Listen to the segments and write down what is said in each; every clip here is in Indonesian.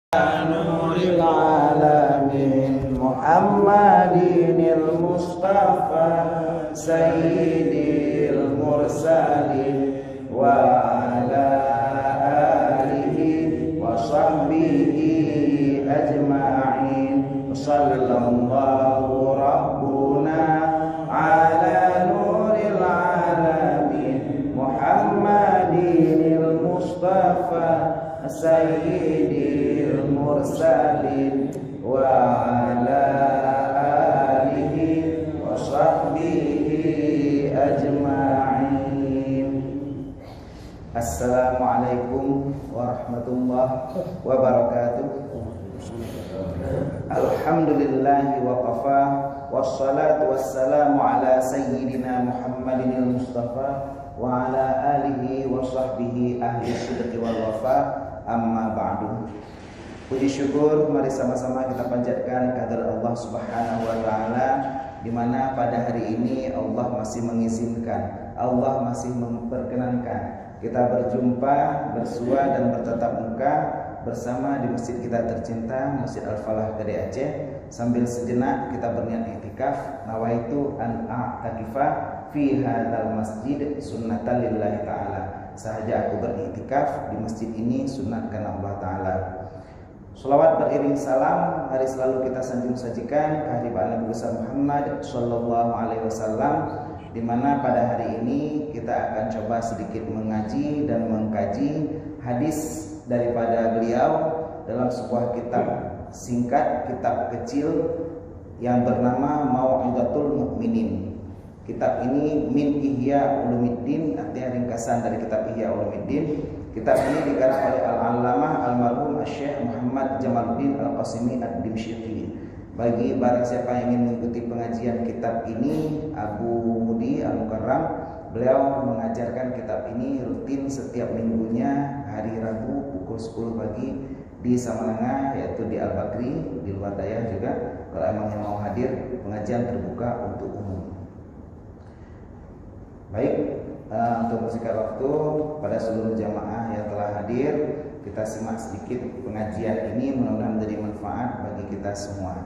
نور العالمين محمد المصطفى سيد المرسلين وعلى آله وصحبه أجمعين صلى الله ربنا على نور العالمين محمد المصطفى سيد المرسلين وعلى آله وصحبه أجمعين. Assalamualaikum warahmatullahi wabarakatuh. Alhamdulillahi wa qafa wassalatu wassalamu ala sayyidina Muhammadin al-Mustafa wa ala alihi wa sahbihi ahli sidqi wal wafa. Amma ba'du. Puji syukur mari sama-sama kita panjatkan kehadirat Allah Subhanahu wa taala, di mana pada hari ini Allah masih mengizinkan, Allah masih memperkenankan kita berjumpa, bersua dan bertatap muka bersama di masjid kita tercinta, Masjid Al-Falah Gede Aceh. Sambil sejenak kita berniat iktikaf, nawaitu an a'takifa fi hadzal masjid sunnatan lillahi ta'ala. Sahaja aku beriktikaf di masjid ini sunatkan Allah Ta'ala. Salawat beriring salam hari selalu kita sanjung sajikan kehadiran Nabi besar Muhammad Sallallahu Alaihi Wasallam, di mana pada hari ini kita akan coba sedikit mengaji dan mengkaji hadis daripada beliau dalam sebuah kitab singkat, kitab kecil yang bernama Mau'izatul Mukminin. Kitab ini min Ihya Ulumuddin, artinya ringkasan dari kitab Ihya Ulumuddin. Kitab ini dikarang oleh Al-Allamah Al-Marhum Syekh Muhammad Jamaluddin Al-Qasimi Ad-Dimsyqi. Bagi barang siapa yang ingin mengikuti pengajian kitab ini, Abu Mudi Al-Mukarram, beliau mengajarkan kitab ini rutin setiap minggunya hari Rabu pukul 10 pagi di Samananga, yaitu di Al-Bakri, di luar daya juga. Kalau emang yang mau hadir, pengajian terbuka untuk umum. Baik, untuk bersingkat waktu pada seluruh jamaah yang telah hadir, kita simak sedikit pengajian ini, mudah-mudahan menjadi manfaat bagi kita semua.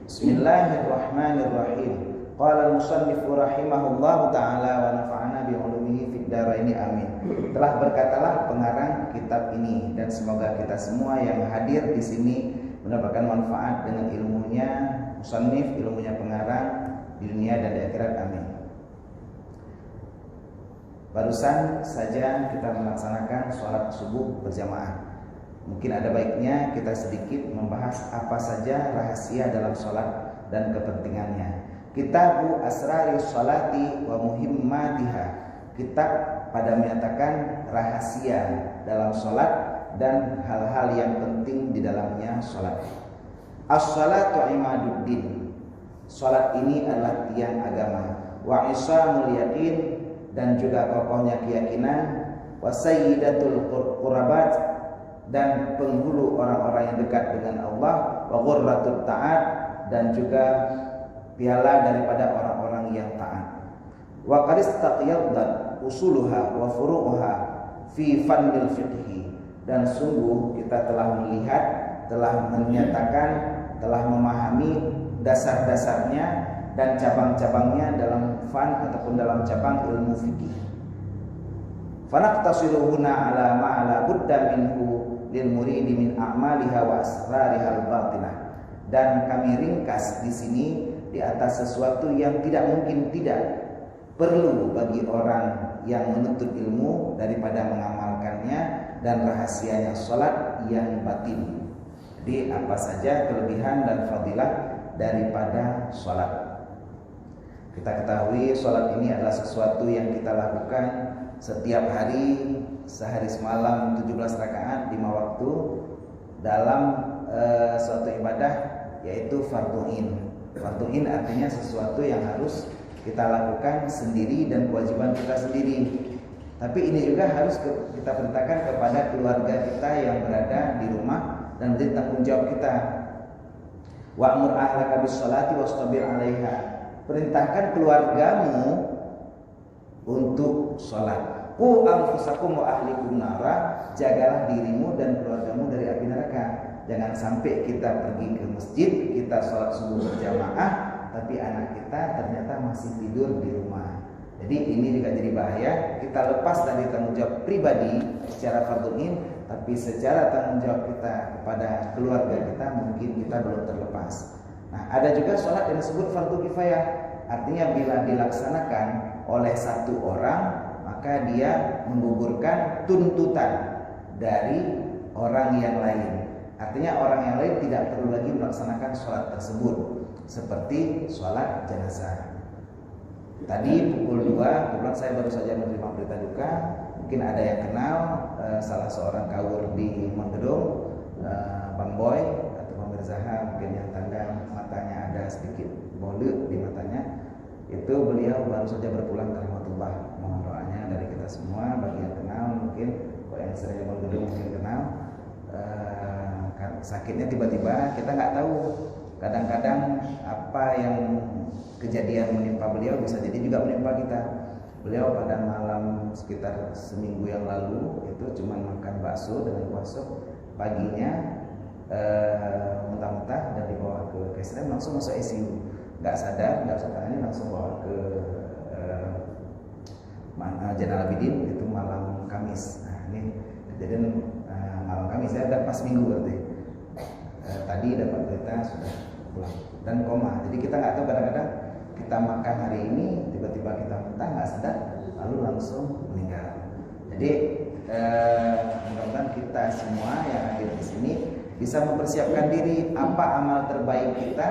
Bismillahirrahmanirrahim. Qala al-musannifu rahimahullahu ta'ala wa nafa'ana bi ulumihi fid dharaini amin. Telah berkatalah pengarang kitab ini, dan semoga kita semua yang hadir di sini mendapatkan manfaat dengan ilmunya musannif, ilmunya pengarang di dunia dan di akhirat, amin. Barusan saja kita melaksanakan sholat subuh berjamaah. Mungkin ada baiknya kita sedikit membahas apa saja rahasia dalam sholat dan kepentingannya. Kitabu Asrari Sholati wa Muhimmatiha. Kitab pada menyatakan rahasia dalam sholat dan hal-hal yang penting di dalamnya sholat. As-sholatu imaduddin. Sholat ini adalah tiang agama. Wa isamul yaqin, dan juga kokohnya keyakinan, wasayyidatul qurabat, dan penghulu orang-orang yang dekat dengan Allah, wa ghurratut ta'at, dan juga piala daripada orang-orang yang taat. Wa qad istaqyaddat usuluha wa furu'uha fi fannil fiqhi, dan sungguh kita telah melihat, telah menyatakan, telah memahami dasar-dasarnya dan cabang-cabangnya dalam fan ataupun dalam cabang ilmu fikih. Fanaqtasiru huna ala ma la budda minhu lil muridi min a'maliha wa asrariha al-batinah. Dan kami ringkas di sini di atas sesuatu yang tidak mungkin tidak perlu bagi orang yang menuntut ilmu daripada mengamalkannya dan rahasianya salat yang batin. Jadi apa saja kelebihan dan fadilah daripada salat. Kita ketahui sholat ini adalah sesuatu yang kita lakukan setiap hari, sehari semalam 17 rakaat 5 waktu dalam suatu ibadah, yaitu fardhu'in. Fardhu'in artinya sesuatu yang harus kita lakukan sendiri dan kewajiban kita sendiri. Tapi ini juga harus kita perintahkan kepada keluarga kita yang berada di rumah dan menjadi tanggung jawab kita. Wa'mur ahlaka bis-sholati wastabir 'alaiha. Perintahkan keluargamu untuk sholat. Qu anfusakum wa ahlikum nara, jagalah dirimu dan keluargamu dari Jangan sampai kita pergi ke masjid, kita sholat subuh berjamaah, tapi anak kita ternyata masih tidur di rumah. Jadi ini juga jadi bahaya. Kita lepas dari tanggung jawab pribadi secara fardhu ain, tapi secara tanggung jawab kita kepada keluarga kita mungkin kita belum terlepas. Nah, ada juga sholat yang disebut fardhu kifayah. Artinya bila dilaksanakan oleh satu orang, maka dia menggugurkan tuntutan dari orang yang lain. Artinya orang yang lain tidak perlu lagi melaksanakan sholat tersebut, seperti sholat jenazah. Tadi pukul 2, kebetulan saya baru saja menerima berita duka. Mungkin ada yang kenal salah seorang kawur di Monggedong, Bang Boy atau Bang Mirzaha, mungkin yang tanda matanya ada sedikit bolet di matanya. Itu beliau baru saja berpulang ke rahmatullah. Mohon doanya dari kita semua, bagi yang kenal mungkin, kalau yang sering Monggedong mungkin kenal. Sakitnya tiba-tiba, kita nggak tahu. Kadang-kadang apa yang kejadian menimpa beliau bisa jadi juga menimpa kita. Beliau pada malam sekitar seminggu yang lalu itu cuma makan bakso dengan kuah, paginya muntah-muntah dan dibawa ke KSM, langsung masuk ICU. Nggak sadar, nggak usah tangani, langsung bawa ke Zainal Abidin itu malam Kamis. Nah ini kejadian malam Kamis, saya dapat pas minggu berarti. Tadi dapat berita sudah pulang dan koma. Jadi kita nggak tahu, kadang-kadang kita makan hari ini tiba-tiba kita muntah nggak sadar lalu langsung meninggal. Jadi mudah-mudahan kita semua yang hadir di sini bisa mempersiapkan diri apa amal terbaik kita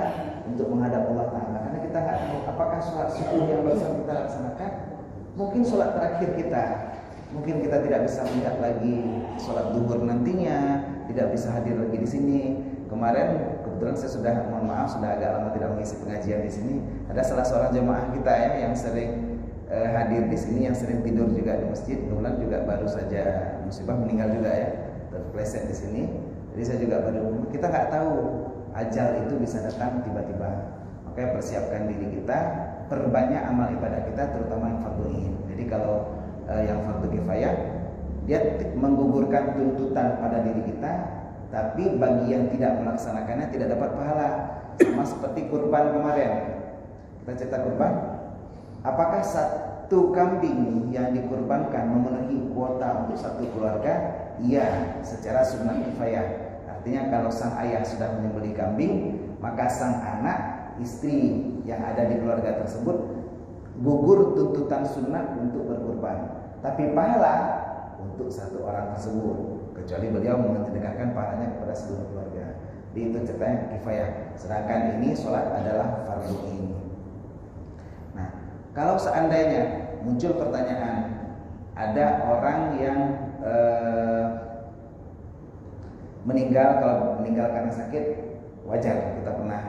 untuk menghadap Allah Ta'ala. Karena kita nggak tahu apakah sholat subuh yang barusan kita laksanakan mungkin sholat terakhir kita. Mungkin kita tidak bisa melihat lagi sholat duhur nantinya, tidak bisa hadir lagi di sini. Kemarin kebetulan saya sudah, mohon maaf, sudah agak lama tidak mengisi pengajian di sini. Ada salah seorang jemaah kita ya yang sering hadir di sini, yang sering tidur juga di masjid. Kebetulan juga baru saja musibah meninggal juga ya, terpleset di sini. Jadi saya juga baru, kita nggak tahu ajal itu bisa datang tiba-tiba. Makanya persiapkan diri kita, perbanyak amal ibadah kita, terutama yang fardhu ain. Jadi kalau yang fardhu kifayah, dia menggugurkan tuntutan pada diri kita. Tapi bagi yang tidak melaksanakannya tidak dapat pahala. Sama seperti kurban kemarin. Kita cerita kurban. Apakah satu kambing yang dikurbankan memenuhi kuota untuk satu keluarga? Iya, secara sunnah kifayah. Artinya kalau sang ayah sudah menyembelih kambing, maka sang anak, istri yang ada di keluarga tersebut gugur tuntutan sunnah untuk berkurban. Tapi pahala untuk satu orang tersebut, kecuali beliau mendengarkan pahalanya kepada seluruh keluarga. Jadi itu ceritanya kifayah. Sedangkan ini sholat adalah fardhu ain. Nah, kalau seandainya muncul pertanyaan, ada orang yang meninggal, kalau meninggal karena sakit wajar, kita pernah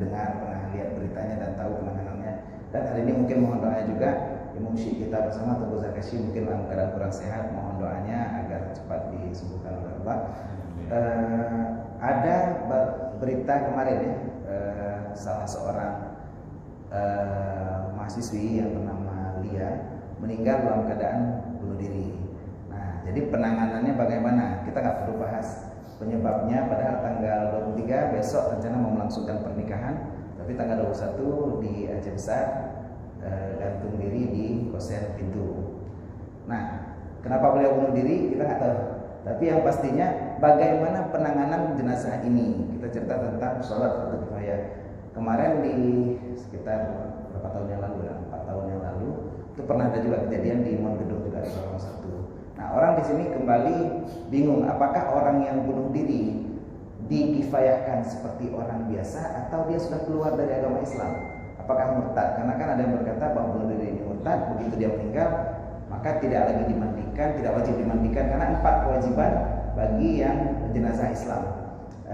dengar, pernah lihat beritanya dan tahu penanganannya. Dan hari ini mungkin mohon doanya juga Imam Syekh kita bersama Tugu Zarkashi mungkin dalam keadaan kurang sehat, mohon doanya agar cepat disembuhkan oleh Allah. Ada berita kemarin ya, salah seorang mahasiswi yang bernama Lia meninggal dalam keadaan bunuh diri. Nah, jadi penanganannya bagaimana? Kita nggak perlu bahas penyebabnya. Padahal tanggal 23 besok rencana mau melangsungkan pernikahan, tapi tanggal 21 di Aceh Besar gantung diri di Kosen Pintu. Nah, kenapa beliau bunuh diri kita nggak tahu. Tapi yang pastinya bagaimana penanganan jenazah ini. Kita cerita tentang sholat fardhu kifayah. Kemarin di sekitar berapa tahun yang lalu, 4 tahun yang lalu, itu pernah ada juga kejadian di Monggedong juga di Sorong 1. Nah, orang di sini kembali bingung apakah orang yang bunuh diri dikifayahkan seperti orang biasa atau dia sudah keluar dari agama Islam. Apakah murtad? Karena kan ada yang berkata bahwa bunuh diri ini murtad, begitu dia meninggal maka tidak lagi dimandikan, tidak wajib dimandikan karena 4 kewajiban bagi yang jenazah Islam.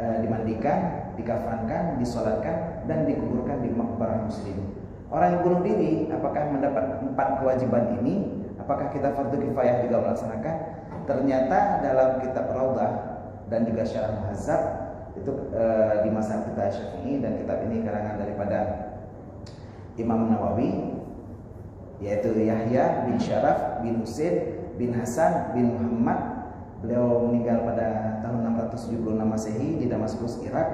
Dimandikan, dikafankan, disolatkan, dan dikuburkan di makbarah muslim. Orang yang bunuh diri apakah mendapat 4 kewajiban ini? Apakah kita fardhu kifayah juga melaksanakan? Ternyata dalam kitab Raudah dan juga Syarah Muhazzab itu di masa kita Syafi'i, dan kitab ini karangan daripada Imam Nawawi, yaitu Yahya bin Syaraf bin Husain bin Hasan bin Muhammad. Beliau meninggal pada tahun 672 Masehi di Damaskus, Irak.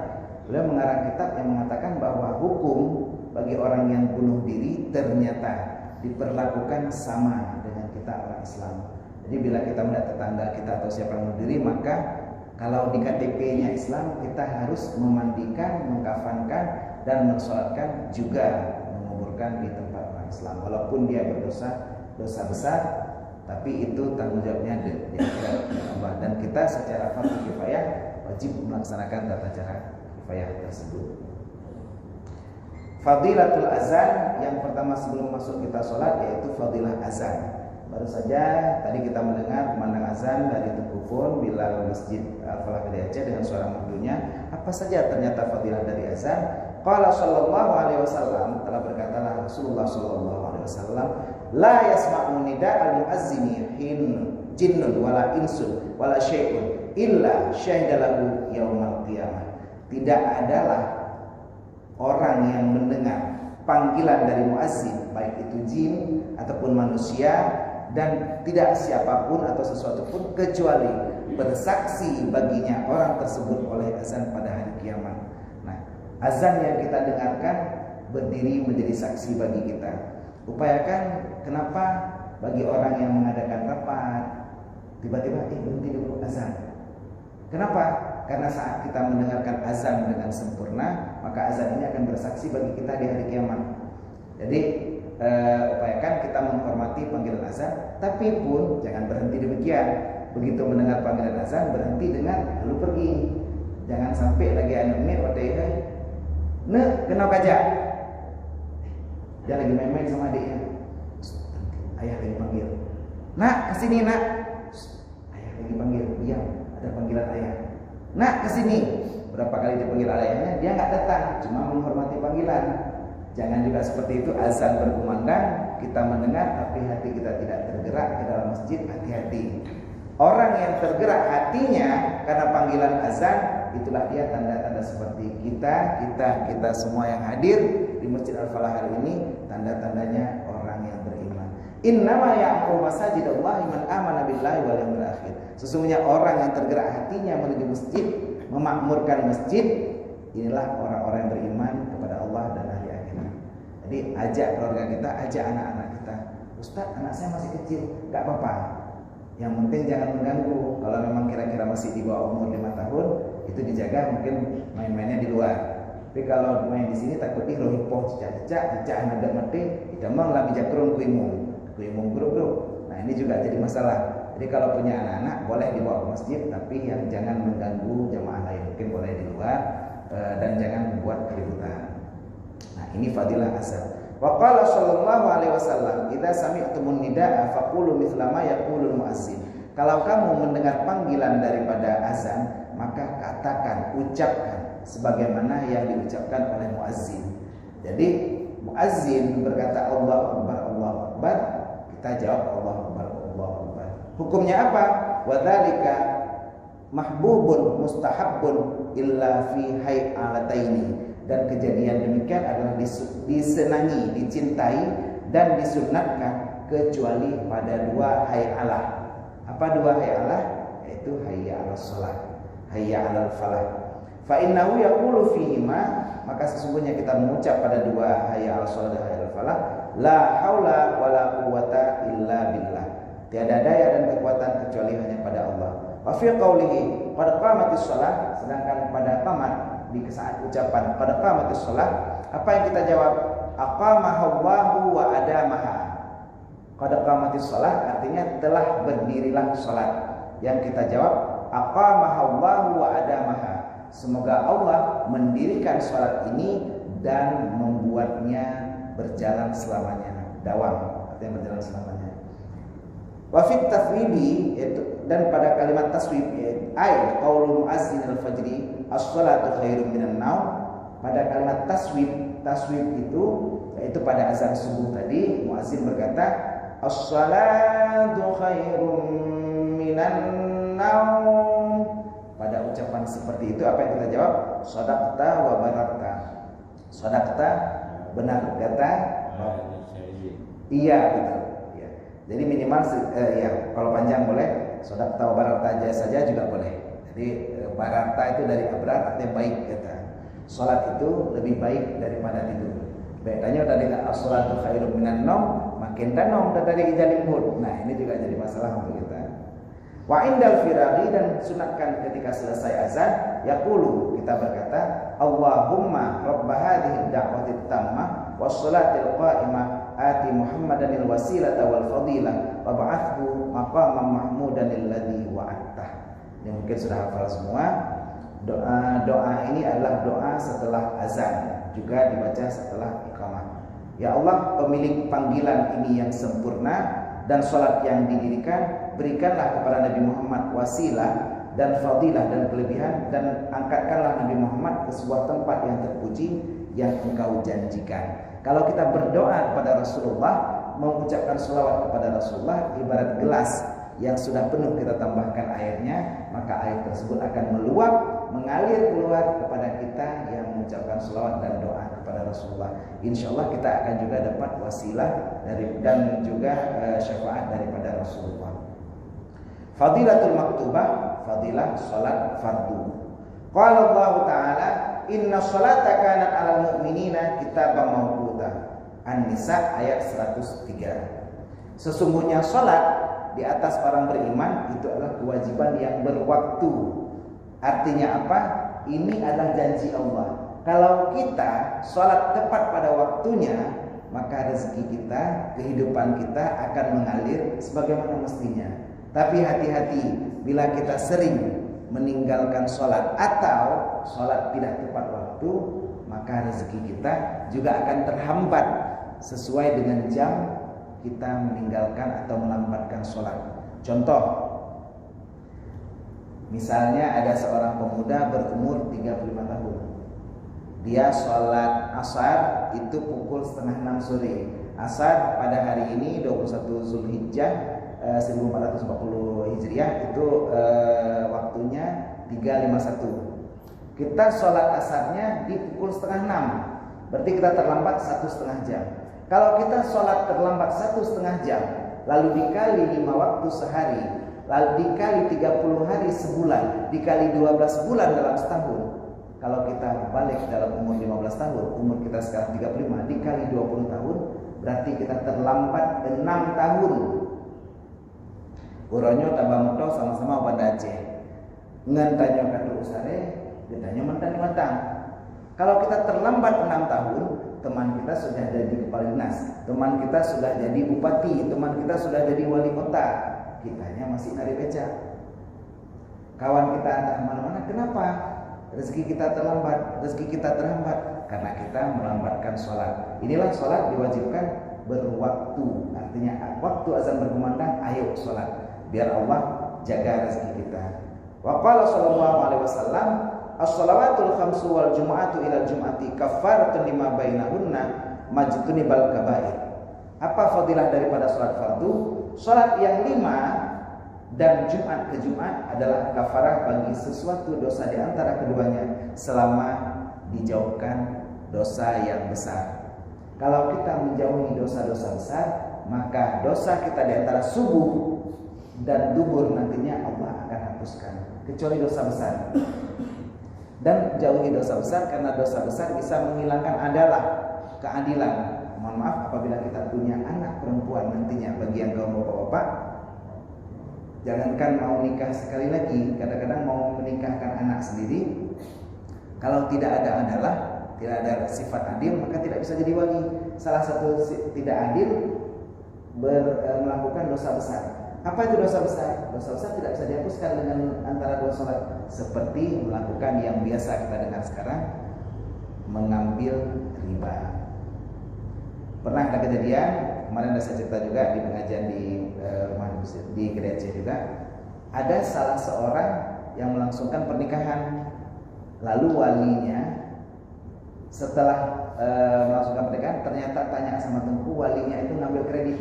Beliau mengarang kitab yang mengatakan bahwa hukum bagi orang yang bunuh diri ternyata diperlakukan sama dengan kita orang Islam. Jadi bila kita melihat tetangga kita atau siapa yang bunuh diri, maka kalau di KTP-nya Islam kita harus memandikan, mengkafankan dan mensolatkan, juga menguburkan di tempat orang Islam. Walaupun dia berdosa besar, tapi itu tanggung jawabnya di akhirat Allah. Dan kita secara fardu kifayah wajib melaksanakan tata cara kifayah tersebut. Fadilatul azan, yang pertama sebelum masuk kita sholat yaitu fadilah azan. Baru saja tadi kita mendengar kumandang azan dari Tengkufun Bilal Masjid Al-Falah di Aceh dengan suara merdunya. Apa saja ternyata fadilah dari azan? Qala sallallahu alaihi wasallam, telah berkatalah Rasulullah sallallahu alaihi wasallam, la yasma'u nida'al muazzini hin jinnun wala insun wala syai'un illa syahidalahu yaumal qiyamah. Tidak adalah orang yang mendengar panggilan dari muazzin, baik itu jin ataupun manusia, dan tidak siapapun atau sesuatu pun kecuali bersaksi baginya orang tersebut oleh azan pada hari kiamat. Nah, azan yang kita dengarkan berdiri menjadi saksi bagi kita. Upayakan, kenapa bagi orang yang mengadakan rapat tiba-tiba berhenti dulu azan. Kenapa? Karena saat kita mendengarkan azan dengan sempurna, maka azan ini akan bersaksi bagi kita di hari kiamat. Jadi upayakan kita menghormati panggilan azan, tapi pun jangan berhenti demikian. Begitu mendengar panggilan azan berhenti dengar lalu pergi. Jangan sampai lagi anak mir wadai ne kenal kaca. Dia lagi main-main sama adiknya. Ayah lagi panggil. Nak, kesini nak. Ayah lagi panggil. Diam, ada panggilan ayah. Nak, kesini. Berapa kali dipanggil ayahnya, dia nggak datang, cuma menghormati panggilan. Jangan juga seperti itu, azan berkumandang, kita mendengar tapi hati kita tidak tergerak ke dalam masjid. Hati-hati. Orang yang tergerak hatinya karena panggilan azan, itulah dia tanda-tanda seperti kita semua yang hadir di Masjid Al-Falah hari ini, tanda-tandanya orang yang beriman. Innama ya'muru masajidallahi man amana billahi wal yawmil akhir. Sesungguhnya orang yang tergerak hatinya menuju masjid, memakmurkan masjid, inilah orang-orang yang beriman kepada Allah dan hari akhirat. Jadi ajak keluarga kita, ajak anak-anak kita. Ustaz, anak saya masih kecil, gak apa-apa. Yang penting jangan mengganggu. Kalau memang kira-kira masih di bawah umur 5 tahun, itu dijaga, mungkin main-mainnya di luar. Tapi kalau main di sini takut hipoh, cicak anak mati, kita mau lebih jakrun kuimung grup. Nah ini juga jadi masalah. Jadi kalau punya anak-anak boleh dibawa ke masjid, tapi yang jangan mengganggu jamaah lain. Mungkin boleh di luar dan jangan membuat keributan. Nah ini fadilah azan. Wa qala sallallahu alaihi wasallam, "Idza sami'tumun nidaa faqulu mithla ma yaqulul muazzin." Kalau kamu mendengar panggilan daripada azan, maka katakan, ucapkan sebagaimana yang diucapkan oleh muazzin. Jadi muazzin berkata Allahu Akbar, Allahu Akbar, kita jawab Allahu Akbar, Allahu Akbar. Hukumnya apa? Wa dzalika mahbubun mustahabbun illa fi hay'ataini. Dan kejadian demikian adalah disenangi, dicintai dan disunatkan kecuali pada dua hay'alah. Apa dua hay'alah? Yaitu hayya 'alas shalah, hayya 'alal falah. Fa innahu yaqulu fihima, maka sesungguhnya kita mengucap pada dua hayya 'alas shalah dan hayya 'alal falah, la haula wala quwwata illa billah. Tiada daya dan kekuatan kecuali hanya pada Allah. Wa fi qaulihi qad qamatis shalah, sedangkan pada qamat di saat ucapan pada qamatis shalah, apa yang kita jawab? Aqamahallahu wa adamaha. Qad qamatis shalah artinya telah berdirilah salat. Yang kita jawab aqamahallahu wa adamaha. Semoga Allah mendirikan salat ini dan membuatnya berjalan selamanya. Dawam artinya berjalan selamanya. Wa fit taswibi, dan pada kalimat taswib ay qaulu muazzin al-fajri as-salatu khairum minan naum. Pada kalimat taswib itu yaitu pada azan subuh tadi muazzin berkata as-salatu khairum minan naum. Pada ucapan seperti itu apa yang kita jawab? Shadaqta wa bararta. Shadaqta, benar kata. Iya betul. Ya. Jadi minimal ya kalau panjang boleh, shadaqta wa bararta saja juga boleh. Jadi barata itu dari abrar, artinya baik kata. Salat itu lebih baik daripada tidur. Bedanya udah dengan as-salatu khairun minan naum, makin tanom dari ijal imut. Nah, ini juga jadi masalah untuk kita. Wa indal firaghi, dan sunatkan ketika selesai azan, yaqulu, kita berkata, Allahumma rabb hadhihi ad-da'wati tammah was salatil qa'imah ati Muhammadanil wasilata wal fadilah wa ba'athu maqaman mahmudan alladzi wa'adtah. Ini mungkin sudah hafal semua. Doa ini adalah doa setelah azan, juga dibaca setelah iqamah. Ya Allah, pemilik panggilan ini yang sempurna dan salat yang didirikan, berikanlah kepada Nabi Muhammad wasilah dan fadilah dan kelebihan, dan angkatkanlah Nabi Muhammad ke sebuah tempat yang terpuji yang Engkau janjikan. Kalau kita berdoa kepada Rasulullah, mengucapkan selawat kepada Rasulullah, ibarat gelas yang sudah penuh kita tambahkan airnya, maka air tersebut akan meluap, mengalir keluar kepada kita yang mengucapkan selawat dan doa kepada Rasulullah. Insya Allah kita akan juga dapat wasilah dan juga syafaat daripada Rasulullah. Fadilatul maktubah, fadilah salat fardu. Qala Allah Ta'ala, inna salata kanat 'alal mu'minina kitaban mawquta. An-Nisa ayat 103. Sesungguhnya salat di atas orang beriman itu adalah kewajiban yang berwaktu. Artinya apa? Ini adalah janji Allah. Kalau kita salat tepat pada waktunya, maka rezeki kita, kehidupan kita akan mengalir sebagaimana mestinya. Tapi hati-hati bila kita sering meninggalkan salat atau salat tidak tepat waktu, maka rezeki kita juga akan terhambat sesuai dengan jam kita meninggalkan atau melambatkan sholat. Contoh, misalnya ada seorang pemuda berumur 35 tahun. Dia sholat asar itu pukul 5:30 sore. Asar pada hari ini 21 Zulhijjah 1440 Hijriah itu waktunya 3:51. Kita sholat asarnya di pukul 5:30, berarti kita terlambat 1,5 jam. Kalau kita sholat terlambat 1,5 jam, lalu dikali 5 waktu sehari, lalu dikali 30 hari sebulan, dikali 12 bulan dalam setahun. Kalau kita balik dalam umur 15 tahun, umur kita sekarang 35, dikali 20 tahun, berarti kita terlambat 6 tahun. Uronyo tambah muto sama-sama pada Aceh. Ngantanyo kadu usare, ditanya mentani matang. Kalau kita terlambat 6 tahun, teman kita sudah jadi kepala dinas, teman kita sudah jadi bupati, teman kita sudah jadi wali kota, kitanya masih narik beca. Kawan kita antar kemana-mana, kenapa? Rezeki kita terlambat, rezeki kita terhambat karena kita melambatkan sholat. Inilah sholat diwajibkan berwaktu, artinya waktu azan berkumandang, ayo sholat, biar Allah jaga rezeki kita. Wa qala sallallahu alaihi wasallam, as-shalawatul khamsu wal jumu'atu ila jum'ati kaffaratun lima bainahunna majtunibal kaba'ir. Apa fadilah daripada salat fardu? Salat yang 5 dan Jumat ke Jumat adalah kafarah bagi sesuatu dosa di antara keduanya selama dijauhkan dosa yang besar. Kalau kita menjauhi dosa-dosa besar, maka dosa kita di antara subuh dan duhur nantinya Allah akan hapuskan, kecuali dosa besar. Dan jauhi dosa besar, karena dosa besar bisa menghilangkan adalah keadilan. Mohon maaf apabila kita punya anak perempuan nantinya, bagi yang kaum bapak-bapak, jangankan mau nikah sekali lagi, kadang-kadang mau menikahkan anak sendiri, kalau tidak ada adalah, tidak ada sifat adil, maka tidak bisa jadi wali. Salah satu tidak adil melakukan dosa besar. Apa itu dosa besar? Dosa besar tidak bisa dihapuskan dengan antara dua salat, seperti melakukan yang biasa kita dengar sekarang, mengambil riba. Pernah ada kejadian, kemarin ada saya cerita juga di pengajian di rumah di gereja juga, ada salah seorang yang melangsungkan pernikahan, lalu walinya setelah melangsungkan pernikahan ternyata tanya sama tengku, walinya itu ngambil kredit.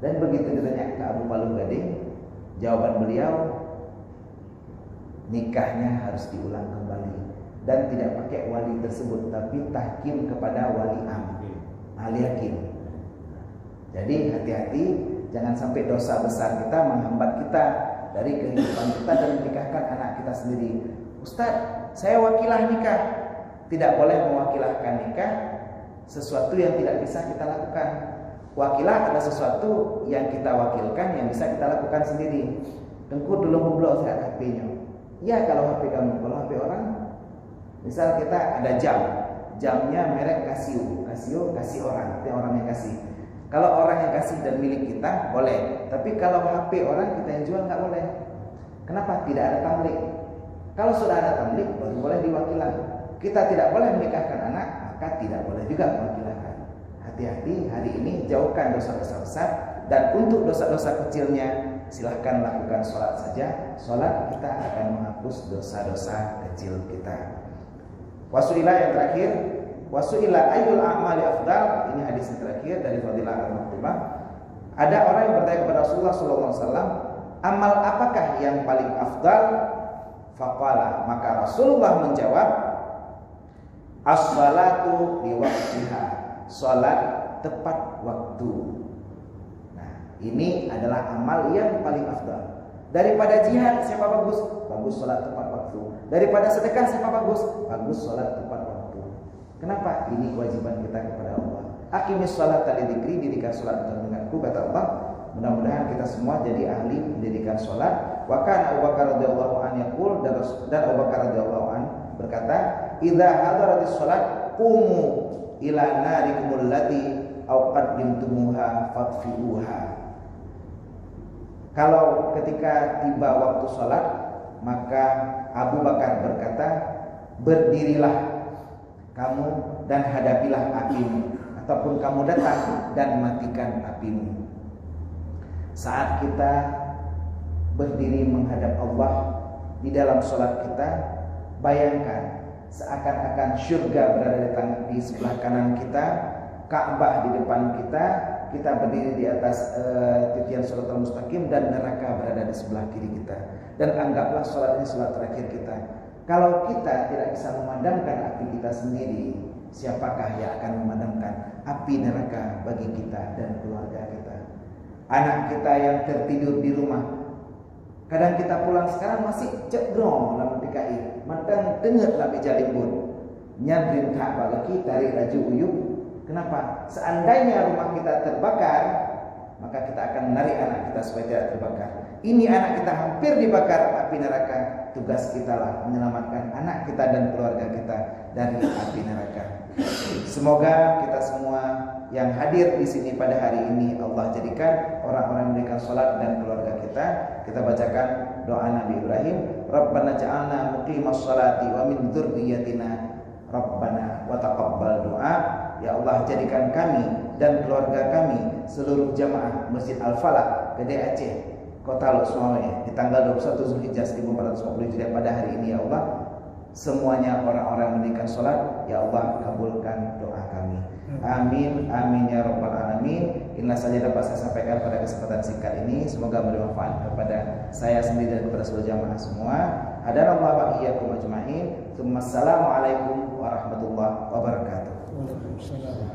Dan begitu ditanya ke Abu Palung Gading, jawaban beliau, nikahnya harus diulang kembali dan tidak pakai wali tersebut, tapi tahkim kepada wali am, ahli hakim. Jadi hati-hati, jangan sampai dosa besar kita menghambat kita dari kehidupan kita dan menikahkan anak kita kita sendiri. Ustaz, saya wakilah nikah. Tidak boleh mewakilahkan nikah sesuatu yang tidak bisa kita lakukan. Wakilah adalah sesuatu yang kita wakilkan yang bisa kita lakukan sendiri. Tengku dulu ngobrol saya HP-nya. Ya kalau HP kamu, kalau HP orang, misal kita ada jamnya merek Casio kasih orang, itu orang yang kasih. Kalau orang yang kasih dan milik kita boleh, tapi kalau HP orang kita yang jual nggak boleh. Kenapa? Tidak ada tamlik. Kalau sudah ada tamlik baru boleh diwakilan. Kita tidak boleh menikahkan anak, maka tidak boleh juga mewakilkan. Hati-hati hari ini, jauhkan dosa-dosa besar, dan untuk dosa-dosa kecilnya silahkan lakukan sholat saja. Sholat kita akan menghapus dosa-dosa kecil kita. Wasu'ilah yang terakhir, wasu'ilah ayyul a'mali afdal. Ini hadis yang terakhir dari Fadilah al-Maktubah. Ada orang yang bertanya kepada Rasulullah SAW, amal apakah yang paling afdal? Faqala, maka Rasulullah menjawab, as-salatu li waqtiha, salat tepat waktu. Nah, ini adalah amal yang paling afdal. Daripada jihad siapa bagus? Bagus salat tepat waktu. Daripada sedekah siapa bagus? Bagus salat tepat waktu. Kenapa? Ini kewajiban kita kepada Allah. Aqimis sholata li dzikri, dirikan salat untuk mengingatku, kata Allah. Mudah-mudahan kita semua jadi ahli mendirikan salat. Wa kana Abu Bakar radhiyallahu anhu yaqul, dan Abu Bakar radhiyallahu anhu berkata, "Idza hadaratis shalat qumu ila narikumul lati aw qaddimtumuha fatfi'uha." Kalau ketika tiba waktu salat, maka Abu Bakar berkata, "Berdirilah kamu dan hadapilah apimu, ataupun kamu datang dan matikan apimu." Saat kita berdiri menghadap Allah di dalam salat kita, bayangkan seakan-akan syurga berada di sebelah kanan kita, Ka'bah di depan kita, kita berdiri di atas titian shiratal mustaqim, dan neraka berada di sebelah kiri kita. Dan anggaplah salat ini salat terakhir kita. Kalau kita tidak bisa memadamkan api kita sendiri, siapakah yang akan memadamkan api neraka bagi kita dan keluarga kita? Anak kita yang tertidur di rumah, kadang kita pulang sekarang masih cedrong dalam DKI, madang dengar labi jalimbun, nyandrin tak bagi tarik raju uyuk. Kenapa? Seandainya rumah kita terbakar, maka kita akan menarik anak kita supaya tidak terbakar. Ini anak kita hampir dibakar api neraka. Tugas kita lah menyelamatkan anak kita dan keluarga kita dari api neraka. Semoga kita semua yang hadir di sini pada hari ini Allah jadikan orang-orang yang memberikan salat dan keluarga kita. Kita bacakan doa Nabi Ibrahim, Rabbana ja'alna muqimas salati wa min dzurriyyatina Rabbana wa taqabbal du'a. Ya Allah, jadikan kami dan keluarga kami seluruh jamaah Masjid Al-Falah Gede Aceh, Kota Losmawe, di tanggal 21 Zulhijjah 1440 Hijriah pada hari ini. Ya Allah, semuanya orang-orang mendirikan salat, ya Allah kabulkan doa kami. Amin, amin ya rabbal alamin. Inilah saja dapat saya sampaikan pada kesempatan singkat ini. Semoga bermanfaat kepada saya sendiri dan kepada seluruh jamaah semua. Hadanallahu wa iyyakum ajma'in. Assalamualaikum warahmatullahi wabarakatuh. Waalaikumsalam.